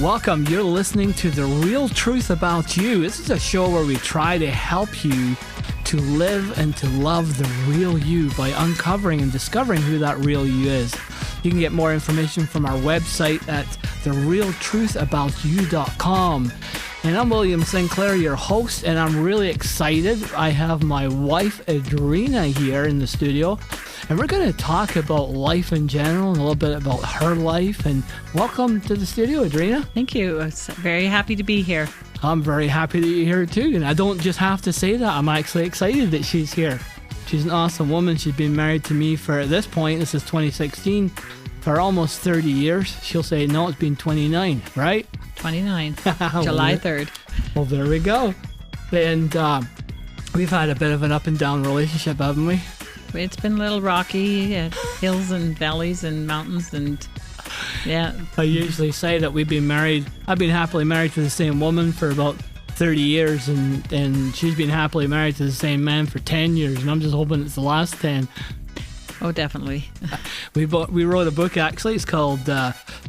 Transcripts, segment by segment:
Welcome. You're listening to The Real Truth About You. This is a show where we try to help you to live and to love the real you by uncovering and discovering who that real you is. You can get more information from our website at therealtruthaboutyou.com. And I'm William Sinclair, your host, and I'm really excited. I have my wife, Edrina, here in the studio, and we're going to talk about life in general and a little bit about her life. And welcome to the studio, Edrina. Thank you. I'm very happy to be here. I'm very happy that you're here too, and I don't just have to say that. I'm actually excited that she's here. She's an awesome woman. She's been married to me for, at this point, this is 2016, for almost 30 years. She'll say, no, it's been 29, right? 29, July 3rd. Well, there we go. And we've had a bit of an up and down relationship, haven't we? It's been a little rocky, hills and valleys and mountains, and yeah. I usually say that I've been happily married to the same woman for about 30 years, and she's been happily married to the same man for 10 years, and I'm just hoping it's the last 10. Oh, definitely. We wrote a book, actually. It's called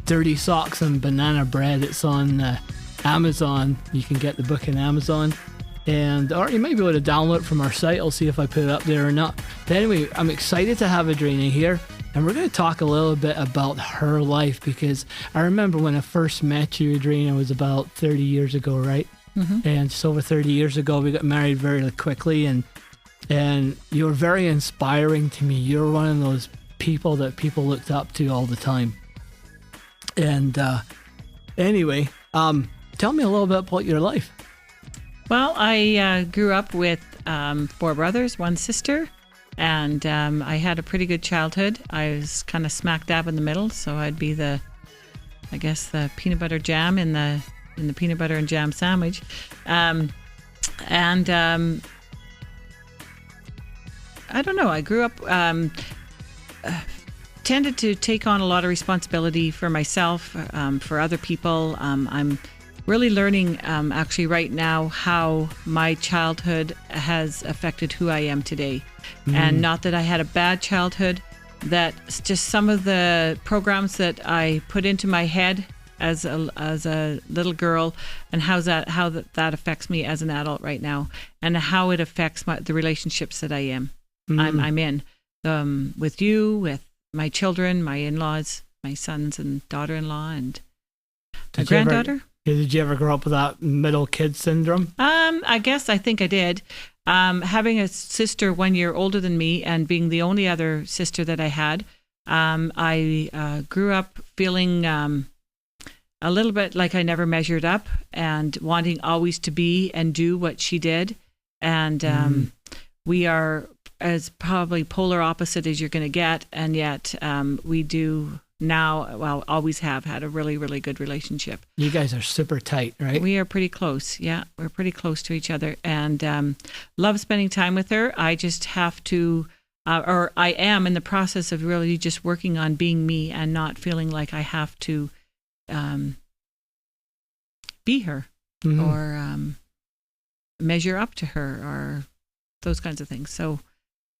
Dirty Socks and Banana Bread. It's on Amazon. You can get the book on Amazon. Or you might be able to download it from our site. I'll see if I put it up there or not. But anyway, I'm excited to have Edrina here. And we're going to talk a little bit about her life, because I remember when I first met you, Edrina, it was about 30 years ago, right? Mm-hmm. And just over 30 years ago, we got married very quickly, and you were very inspiring to me. You're one of those people that people looked up to all the time. And anyway, tell me a little bit about your life. Well, I grew up with 4 brothers, 1 sister, and I had a pretty good childhood. I was kind of smack dab in the middle, so I'd be the peanut butter jam in the peanut butter and jam sandwich, I don't know. I grew up, tended to take on a lot of responsibility for myself, for other people. I'm really learning, actually, right now, how my childhood has affected who I am today. Mm. And not that I had a bad childhood, that just some of the programs that I put into my head as a little girl, and how that affects me as an adult right now, and how it affects the relationships that I am. I'm in with you, with my children, my in-laws, my sons and daughter-in-law, and my granddaughter. Did you ever grow up with that middle kid syndrome? I think I did. Having a sister 1 year older than me and being the only other sister that I had, I grew up feeling a little bit like I never measured up, and wanting always to be and do what she did. And we are as probably polar opposite as you're going to get, and yet we do now, well, always have had a really, really good relationship. You guys are super tight, right? We are pretty close. Yeah, we're pretty close to each other, and love spending time with her. I just have to, or I am in the process of really just working on being me and not feeling like I have to be her, mm-hmm. or measure up to her, or those kinds of things. So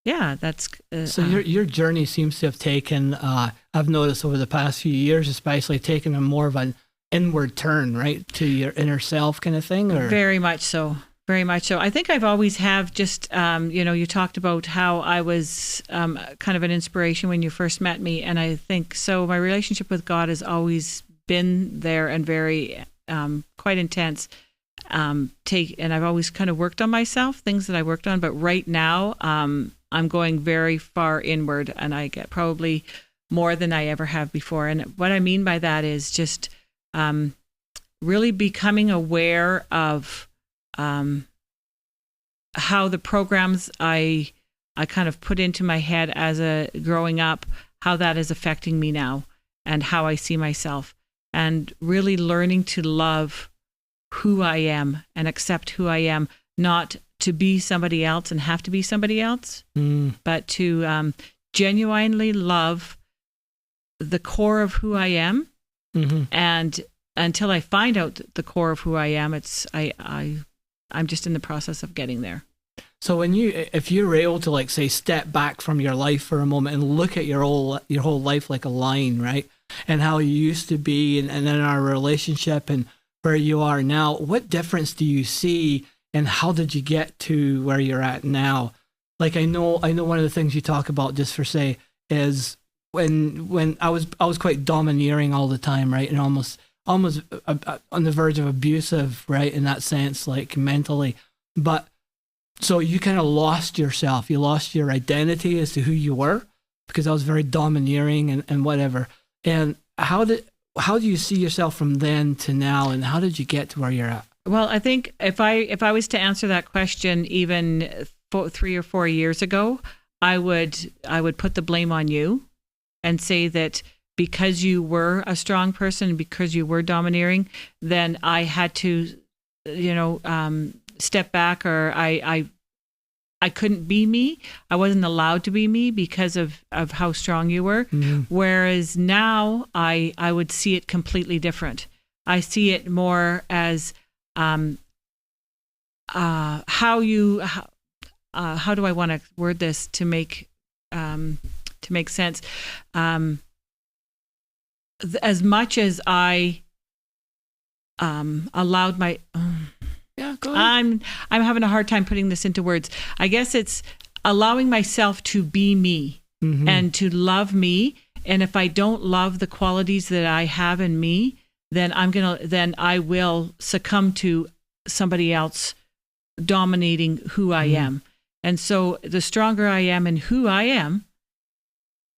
yeah, that's so your journey seems to have taken, I've noticed over the past few years, especially, taken a more of an inward turn, right, to your inner self kind of thing. Or very much so. I think I've always have just, you talked about how I was kind of an inspiration when you first met me, and I think so. My relationship with God has always been there and very quite intense. And I've always kind of worked on myself, things that I worked on, but right now I'm going very far inward, and I get probably more than I ever have before. And what I mean by that is just really becoming aware of how the programs I kind of put into my head as a growing up, how that is affecting me now, and how I see myself, and really learning to love who I am and accept who I am, not to be somebody else and have to be somebody else, but to genuinely love the core of who I am. Mm-hmm. And until I find out the core of who I am, I'm just in the process of getting there. So if you were able to, say, step back from your life for a moment and look at your whole life like a line, right? and how you used to be, and then our relationship and where you are now, what difference do you see, and how did you get to where you're at now? Like, I know one of the things you talk about, just for say, is when I was quite domineering all the time, right? And almost on the verge of abusive, right? In that sense, like mentally. But so you kind of lost yourself. You lost your identity as to who you were, because I was very domineering and whatever. And how do you see yourself from then to now, and how did you get to where you're at? Well, I think if I was to answer that question even 3 or 4 years ago, I would put the blame on you and say that because you were a strong person, because you were domineering, then I had to, step back, or I couldn't be me. I wasn't allowed to be me because of how strong you were. Mm-hmm. Whereas now I would see it completely different. I see it more as how do I want to word this to make sense? As much as I allowed my yeah, go ahead. I'm having a hard time putting this into words. I guess it's allowing myself to be me, mm-hmm. and to love me. And if I don't love the qualities that I have in me, then I will succumb to somebody else dominating who I mm-hmm. am. And so the stronger I am in who I am,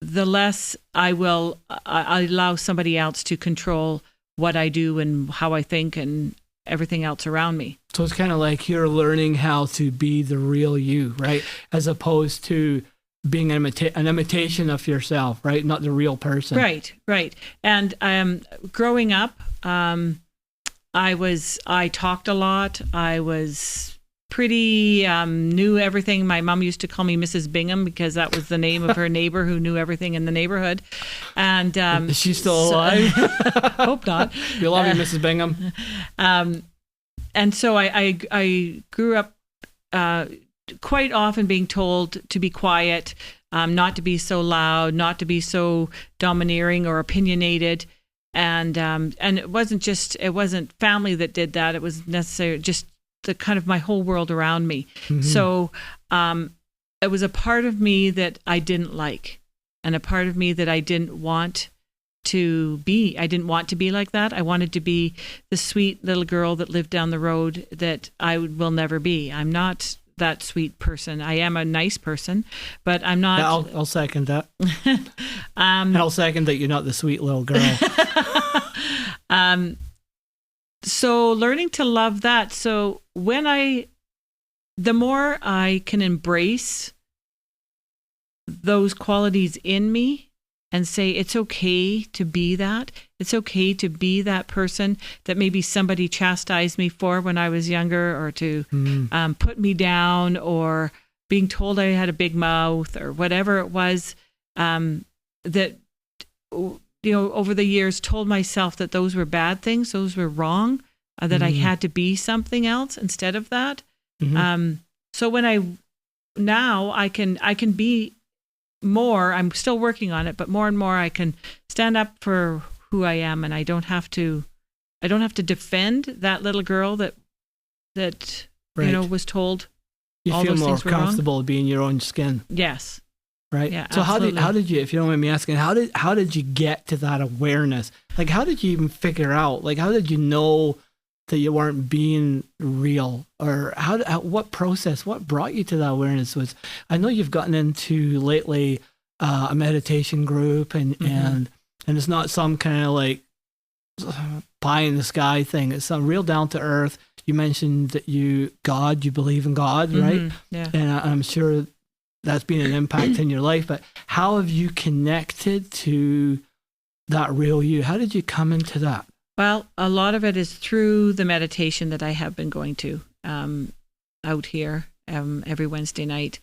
the less I allow somebody else to control what I do and how I think and everything else around me. So it's kind of like you're learning how to be the real you, right? As opposed to being an imitation of yourself, right? Not the real person. Right. And growing up, I talked a lot. I was pretty, knew everything. My mom used to call me Mrs. Bingham because that was the name of her neighbor who knew everything in the neighborhood. And is she still alive? Hope not. You love me, Mrs. Bingham. And so I grew up quite often being told to be quiet, not to be so loud, not to be so domineering or opinionated. And it wasn't family that did that. It was necessary, just the kind of my whole world around me. Mm-hmm. So it was a part of me that I didn't like, and a part of me that I didn't want to be. I didn't want to be like that. I wanted to be the sweet little girl that lived down the road that I will never be. I'm not that sweet person. I am a nice person, but I'm not. Yeah, I'll second that. And I'll second that you're not the sweet little girl. So learning to love that. So the more I can embrace those qualities in me and say, it's okay to be that. It's okay to be that person that maybe somebody chastised me for when I was younger, or to put me down, or being told I had a big mouth, or whatever it was, that, over the years told myself that those were bad things, those were wrong, that I had to be something else instead of that. Mm-hmm. So when I can be more, I'm still working on it, but more and more I can stand up for who I am, and I don't have to defend that little girl that right. Was told. You all feel those more things were comfortable being your own skin. Yes. Right. Yeah, so absolutely. how did you, if you don't mind me asking, how did you get to that awareness? Like, how did you even figure out? Like, how did you know that you weren't being real? Or what process? What brought you to that awareness? I know you've gotten into lately a meditation group, and it's not some kind of like pie in the sky thing. It's some real down to earth. You mentioned that you believe in God, right? Mm-hmm. Yeah. And I'm sure that's been an impact in your life, but how have you connected to that real you? How did you come into that? Well, a lot of it is through the meditation that I have been going to out here every Wednesday night,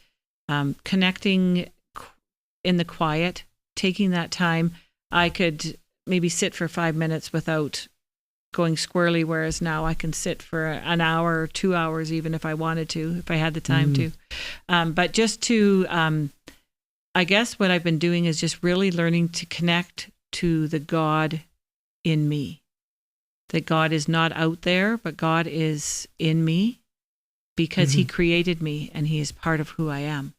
connecting in the quiet, taking that time. I could maybe sit for 5 minutes without going squirrely, whereas now I can sit for an hour or 2 hours, even if I wanted to, if I had the time to. But just to, I guess what I've been doing is just really learning to connect to the God in me. That God is not out there, but God is in me because he created me and he is part of who I am.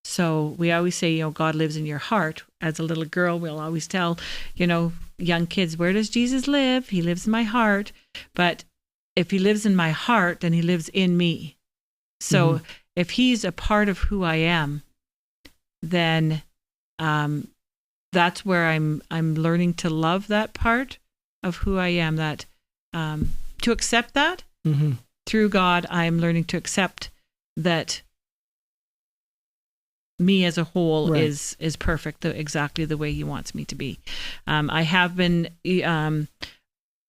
So we always say, God lives in your heart. As a little girl, we'll always tell, young kids, where does Jesus live? He lives in my heart. But if he lives in my heart, then he lives in me. So if he's a part of who I am, then that's where I'm learning to love that part of who I am, that to accept that through God. I'm learning to accept that me as a whole is perfect, exactly the way he wants me to be. I have been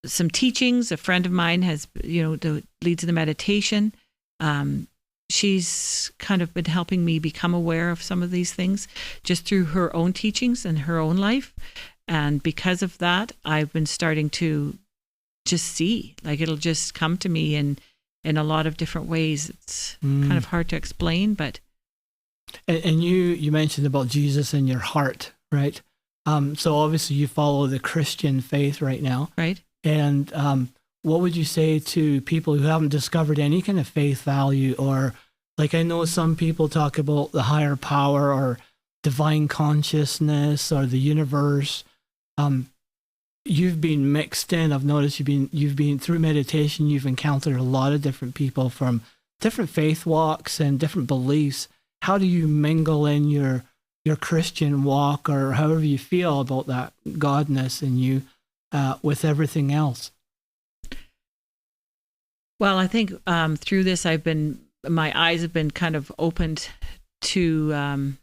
some teachings. A friend of mine has, leads the meditation. She's kind of been helping me become aware of some of these things just through her own teachings and her own life. And because of that, I've been starting to just see, like it'll just come to me in a lot of different ways. It's kind of hard to explain, but. And you mentioned about Jesus in your heart, right? So obviously you follow the Christian faith right now. Right. And what would you say to people who haven't discovered any kind of faith value, or like I know some people talk about the higher power or divine consciousness or the universe. You've been mixed in. I've noticed you've been through meditation. You've encountered a lot of different people from different faith walks and different beliefs. How do you mingle in your Christian walk, or however you feel about that godness in you, with everything else? Well, I think through this, my eyes have been kind of opened to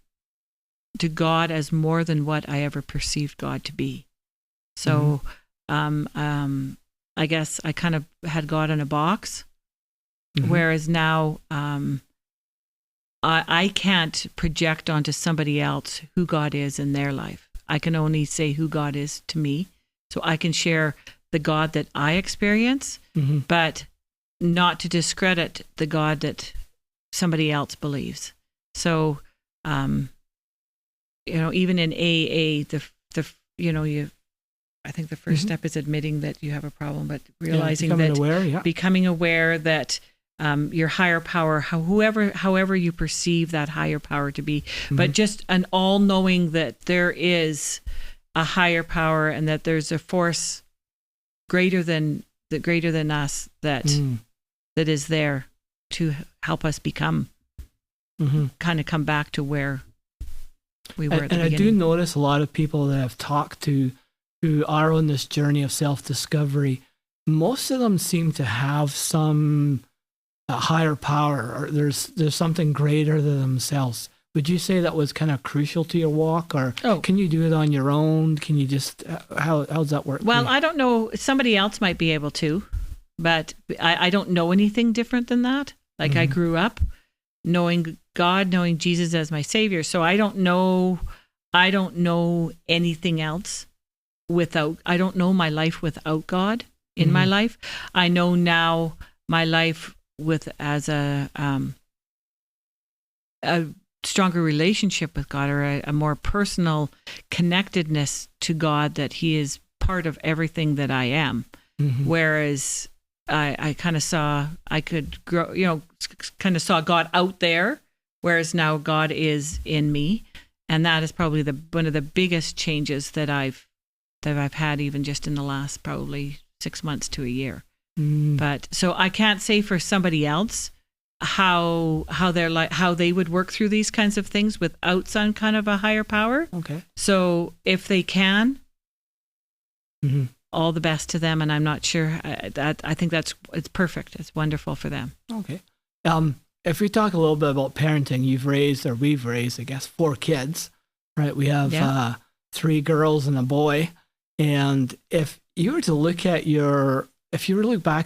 God as more than what I ever perceived God to be. So, I guess I kind of had God in a box, whereas now I can't project onto somebody else who God is in their life. I can only say who God is to me. So I can share the God that I experience, but not to discredit the God that somebody else believes. So, even in AA, I think the first step is admitting that you have a problem, but realizing becoming aware that your higher power, however you perceive that higher power to be, but just an all knowing that there is a higher power and that there's a force greater than us that is there to help us become kind of come back to where we were at the beginning. I do notice a lot of people that I've talked to who are on this journey of self-discovery, most of them seem to have some higher power, or there's something greater than themselves. Would you say that was kind of crucial to your walk, or can you do it on your own? Can you just, how does that work? Well, I don't know. Somebody else might be able to, but I don't know anything different than that. Like I grew up knowing God, knowing Jesus as my Savior. So I don't know anything else I don't know my life without God in my life. I know now my life as a stronger relationship with God, or a more personal connectedness to God, that he is part of everything that I am. Whereas I kind of saw, I could grow, kind of saw God out there, whereas now God is in me. And that is probably one of the biggest changes that I've had, even just in the last probably 6 months to a year. But so I can't say for somebody else how they would work through these kinds of things without some kind of a higher power. Okay. So if they can, all the best to them. And I'm not sure I think it's perfect. It's wonderful for them. Okay. If we talk a little bit about parenting, we've raised, I guess, 4 kids, right? We have 3 girls and a boy. And if you were to look back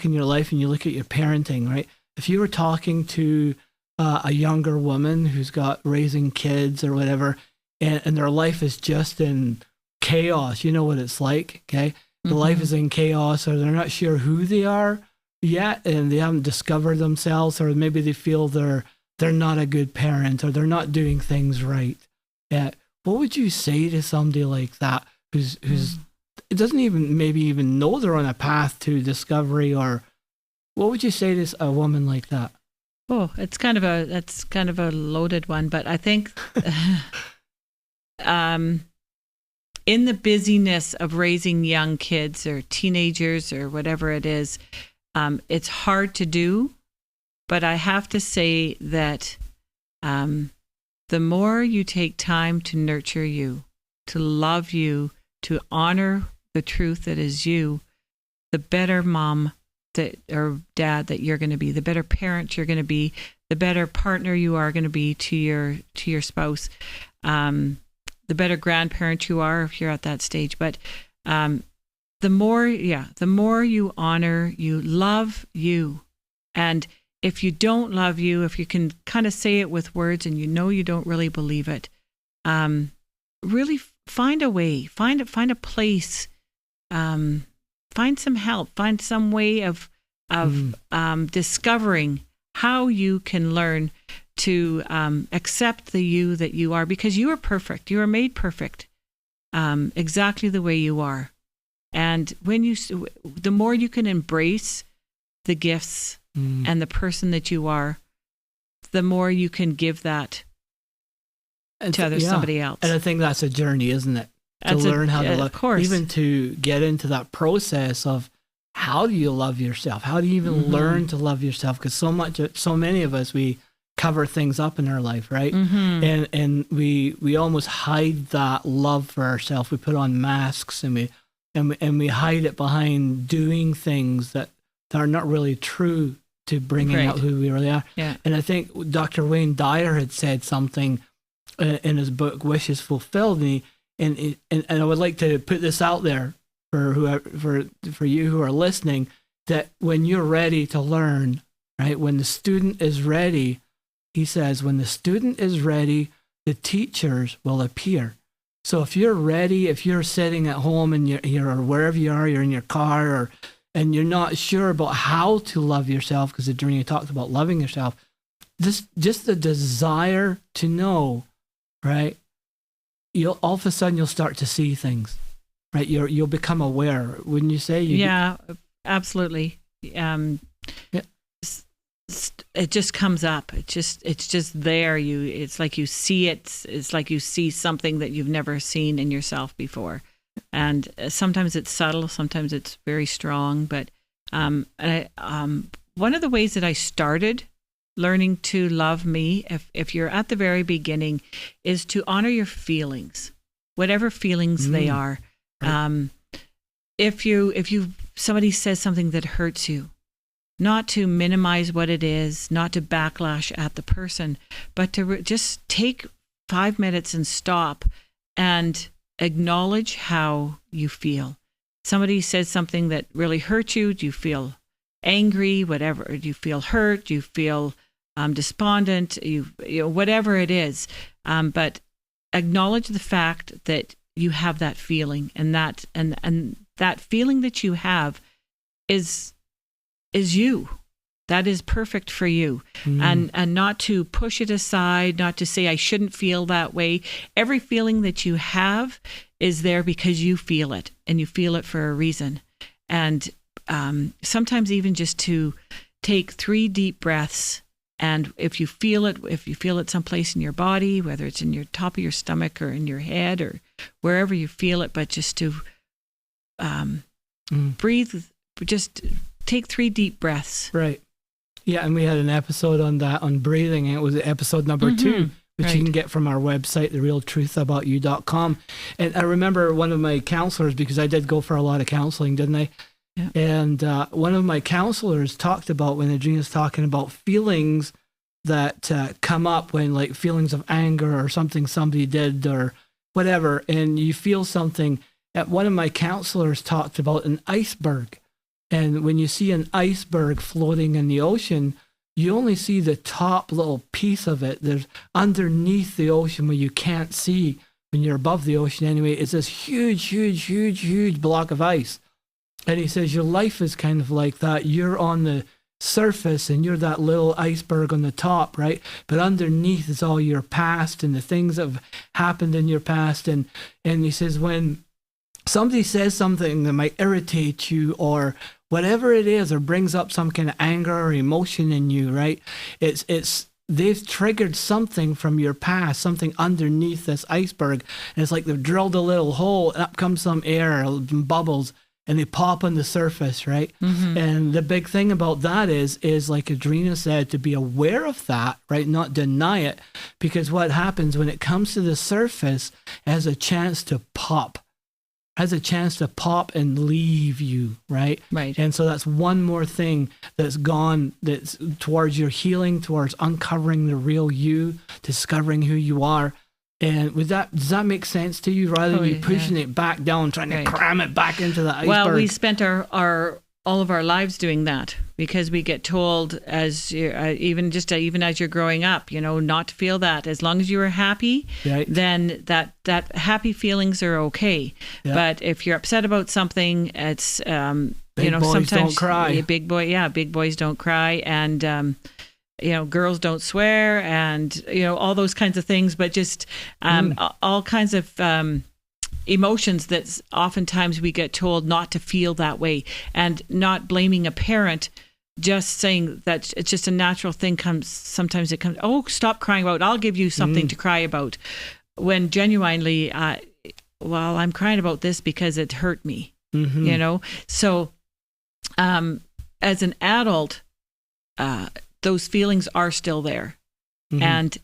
in your life and you look at your parenting, right? If you were talking to a younger woman who's got raising kids or whatever, and their life is just in chaos, you know what it's like, okay? The life is in chaos, or they're not sure who they are yet, and they haven't discovered themselves, or maybe they feel they're not a good parent, or they're not doing things right. What would you say to somebody like that, who's it doesn't even maybe even know they're on a path to discovery? Or what would you say to a woman like that? Oh, that's kind of a loaded one, but I think in the busyness of raising young kids or teenagers or whatever it is, it's hard to do. But I have to say that the more you take time to nurture you, to love you, to honor the truth that is you, the better mom or dad that you're going to be, the better parent you're going to be, the better partner you are going to be to your spouse, the better grandparent you are if you're at that stage. But the more you honor, you love you. And if you don't love you, if you can kind of say it with words and you don't really believe it, really find a way, find a place, find some help, find some way of discovering how you can learn to accept the you that you are, because you are perfect. You are made perfect, exactly the way you are. And the more you can embrace the gifts and the person that you are, the more you can give that to somebody else. And I think that's a journey, isn't it? To learn how to love, of course. Even to get into that process of how do you love yourself? How do you even learn to love yourself? Because so many of us, we cover things up in our life, right? And we almost hide that love for ourselves. We put on masks and we hide it behind doing things that are not really true to bringing out who we really are. Yeah. And I think Dr. Wayne Dyer had said something in his book Wishes Fulfilled, and I would like to put this out there for you who are listening, that when you're ready to learn, right, when the student is ready, he says, when the student is ready, the teachers will appear. So if you're ready, if you're sitting at home and you're or wherever you are, you're in your car, and you're not sure about how to love yourself, because Edrina talked about loving yourself, just the desire to know, right? All of a sudden you'll start to see things, right? You'll become aware, wouldn't you say? Yeah, absolutely. It just comes up. It's just there. It's like you see it. It's like you see something that you've never seen in yourself before. And sometimes it's subtle, sometimes it's very strong. But one of the ways that I started learning to love me, if you're at the very beginning, is to honor your feelings, whatever feelings they are. Right. If somebody says something that hurts you, not to minimize what it is, not to backlash at the person, but to just take 5 minutes and stop and acknowledge how you feel. Somebody says something that really hurt you. Do you feel angry? Whatever. Do you feel hurt? Do you feel despondent? You know, whatever it is. But acknowledge the fact that you have that feeling, and that feeling that you have is you. That is perfect for you. And not to push it aside, not to say I shouldn't feel that way. Every feeling that you have is there because you feel it, and you feel it for a reason. And sometimes even just to take 3 deep breaths, and if you feel it someplace in your body, whether it's in your top of your stomach or in your head or wherever you feel it, but just to breathe, just take 3 deep breaths. Right. Yeah, and we had an episode on that, on breathing, and it was episode number 2, which you can get from our website, therealtruthaboutyou.com. And I remember one of my counselors, because I did go for a lot of counseling, didn't I? Yeah. And one of my counselors talked about, when Edrina's talking about feelings that come up when, like, feelings of anger or something somebody did or whatever, and you feel something. One of my counselors talked about an iceberg. And when you see an iceberg floating in the ocean, you only see the top little piece of it. There's underneath the ocean, where you can't see when you're above the ocean anyway, it's this huge block of ice. And he says, your life is kind of like that. You're on the surface and you're that little iceberg on the top, right? But underneath is all your past and the things that have happened in your past. And he says, when somebody says something that might irritate you or whatever it is, or brings up some kind of anger or emotion in you, right? It's they've triggered something from your past, something underneath this iceberg. And it's like they've drilled a little hole and up comes some air and bubbles and they pop on the surface, right? Mm-hmm. And the big thing about that is like Edrina said, to be aware of that, right? Not deny it, because what happens when it comes to the surface, it has a chance to pop. Has a chance to pop and leave you, right? Right. And so that's one more thing that's gone, that's towards your healing, towards uncovering the real you, discovering who you are. And with that, does that make sense to you? Rather than you pushing it back down, trying to cram it back into the iceberg. Well, we spent all of our lives doing that, because we get told as even as you're growing up, not to feel that. As long as you are happy, then that happy feelings are okay. Yeah. But if you're upset about something, it's big boys sometimes don't cry. Big boys don't cry, and girls don't swear, and all those kinds of things. But just all kinds of emotions that oftentimes we get told not to feel that way, and not blaming a parent, just saying that it's just a natural thing. Sometimes it comes, oh, stop crying about it. I'll give you something to cry about, when genuinely, well, I'm crying about this because it hurt me, So as an adult, those feelings are still there, and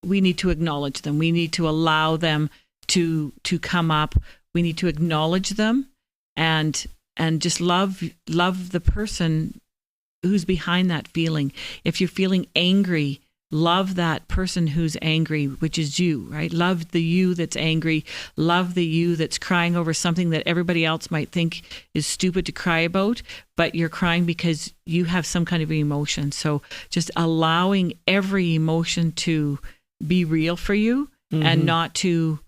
we need to acknowledge them. We need to allow them to come up. We need to acknowledge them and just love the person who's behind that feeling. If you're feeling angry, love that person who's angry, which is you, right? Love the you that's angry. Love the you that's crying over something that everybody else might think is stupid to cry about, but you're crying because you have some kind of emotion. So just allowing every emotion to be real for you, and not to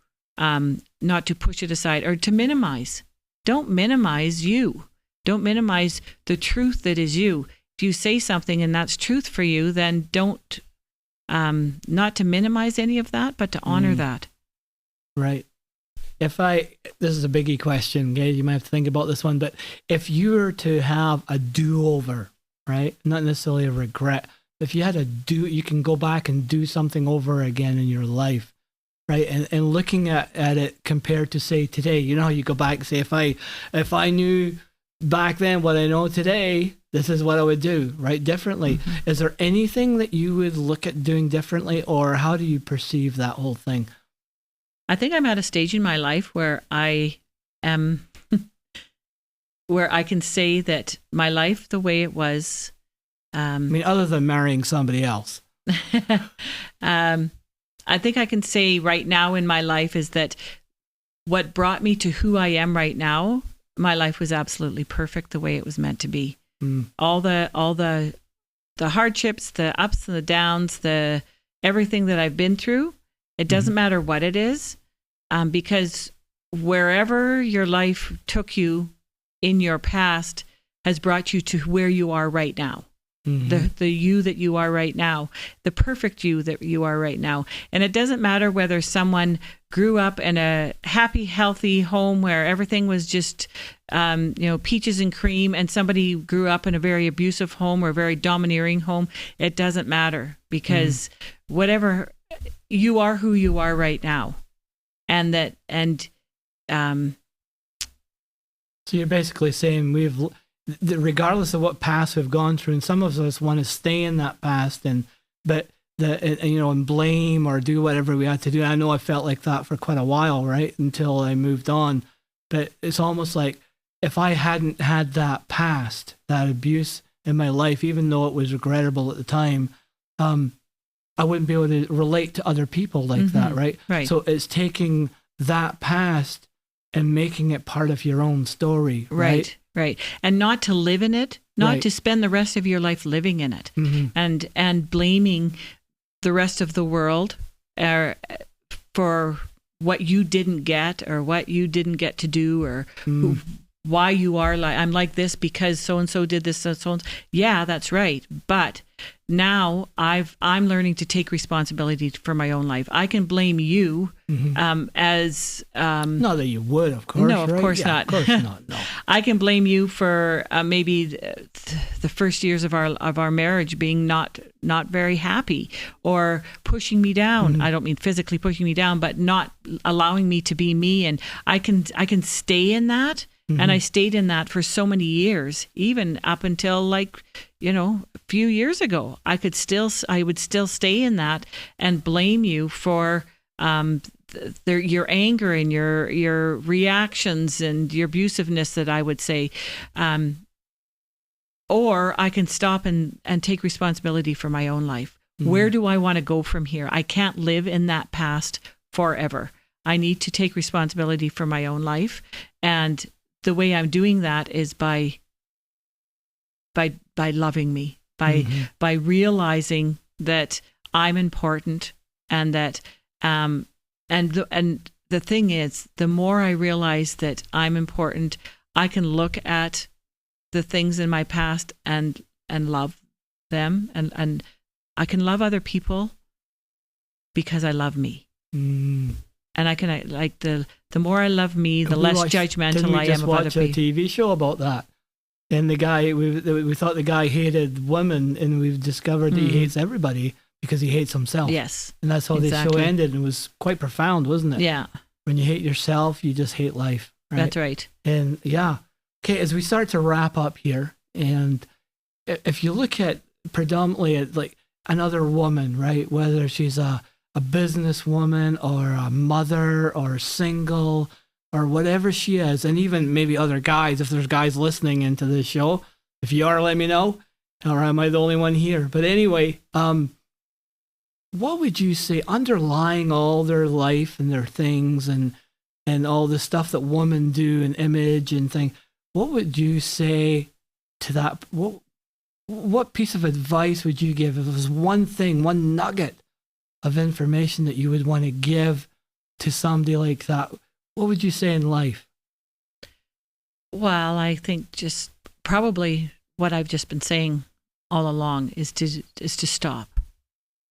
push it aside or to minimize. Don't minimize you. Don't minimize the truth that is you. If you say something and that's truth for you, then don't, not to minimize any of that, but to honor that. Right. This is a biggie question, okay? You might have to think about this one, but if you were to have a do-over, right? Not necessarily a regret. If you had you can go back and do something over again in your life. Right. And looking at it compared to, say, today, how you go back and say, if I knew back then what I know today, this is what I would do, right? Differently. Is there anything that you would look at doing differently, or how do you perceive that whole thing? I think I'm at a stage in my life where I am, where I can say that my life, the way it was. Other than marrying somebody else. I think I can say right now in my life is that what brought me to who I am right now, my life was absolutely perfect the way it was meant to be. All the hardships, the ups and the downs, the everything that I've been through, it doesn't matter what it is, because wherever your life took you in your past has brought you to where you are right now. The you that you are right now, the perfect you that you are right now. And it doesn't matter whether someone grew up in a happy, healthy home where everything was just, peaches and cream, and somebody grew up in a very abusive home or a very domineering home. It doesn't matter, because whatever, you are who you are right now. So you're basically saying regardless of what past we've gone through, and some of us want to stay in that past and blame or do whatever we had to do. I know I felt like that for quite a while, right, until I moved on. But it's almost like if I hadn't had that past, that abuse in my life, even though it was regrettable at the time, I wouldn't be able to relate to other people like that, right? Right. So it's taking that past and making it part of your own story, right? Right. And not to live in it, not to spend the rest of your life living in it, and blaming the rest of the world for what you didn't get or what you didn't get to do, or why you are like, I'm like this because so-and-so did this, so-and-so. Yeah, that's right. But now I'm learning to take responsibility for my own life. I can blame you as... not that you would, of course. No, of right? course not. Of course not, no. I can blame you for maybe the first years of our marriage being not very happy, or pushing me down. I don't mean physically pushing me down, but not allowing me to be me. And I can stay in that. And I stayed in that for so many years, even up until like, a few years ago. I would still stay in that and blame you for your anger and your reactions and your abusiveness, that I would say. Or I can stop and take responsibility for my own life. Where do I want to go from here? I can't live in that past forever. I need to take responsibility for my own life. And the way I'm doing that is by loving me, by realizing that I'm important, and that and the thing is, the more I realize that I'm important, I can look at the things in my past and love them, and I can love other people because I love me. And I can, like, the more I love me, the less judgmental I am of other people. We just watched a TV show about that. And the guy, we thought the guy hated women, and we've discovered that he hates everybody because he hates himself. Yes. And that's how the show ended. And it was quite profound, wasn't it? Yeah. When you hate yourself, you just hate life. Right? That's right. And yeah. Okay, as we start to wrap up here, and if you look at predominantly at like another woman, right, whether she's a businesswoman or a mother or single or whatever she is, and even maybe other guys, if there's guys listening into this show, if you are, let me know, or am I the only one here? But anyway, what would you say underlying all their life and their things and all the stuff that women do and image and thing, what would you say to that? What piece of advice would you give if it was one thing, one nugget of information that you would want to give to somebody like that? What would you say in life? Well, I think just probably what I've just been saying all along is to stop.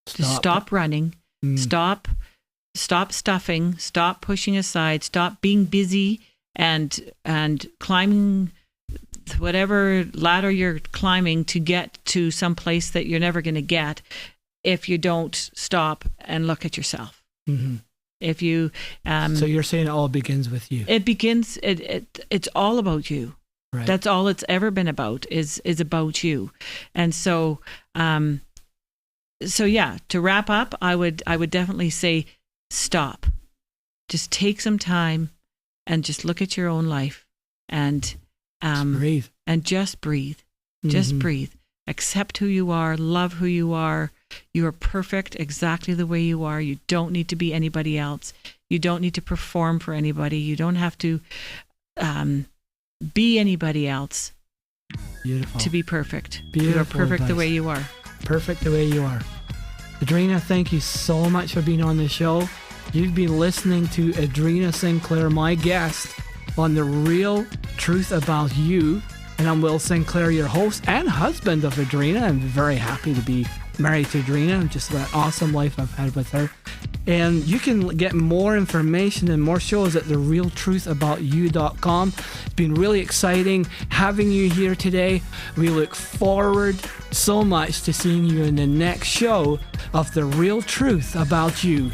To stop running, stop stuffing, stop pushing aside, stop being busy and climbing whatever ladder you're climbing to get to some place that you're never going to get if you don't stop and look at yourself. If you so you're saying it all begins with you. It's all about you. Right. That's all it's ever been about, is about you. And so yeah, to wrap up, I would definitely say stop. Just take some time and just look at your own life and breathe. And just breathe. Just breathe. Accept who you are, love who you are. You are perfect exactly the way you are. You don't need to be anybody else. You don't need to perform for anybody. You don't have to be anybody else. Beautiful. To be perfect. Beautiful. You are perfect advice. the way you are. Perfect the way you are. Edrina, thank you so much for being on the show. You've been listening to Edrina Sinclair, my guest on The Real Truth About You. And I'm Will Sinclair, your host and husband of Edrina. I'm very happy to be married to Edrina, and just that awesome life I've had with her. And you can get more information and more shows at therealtruthaboutyou.com. It's been really exciting having you here today. We look forward so much to seeing you in the next show of The Real Truth About You.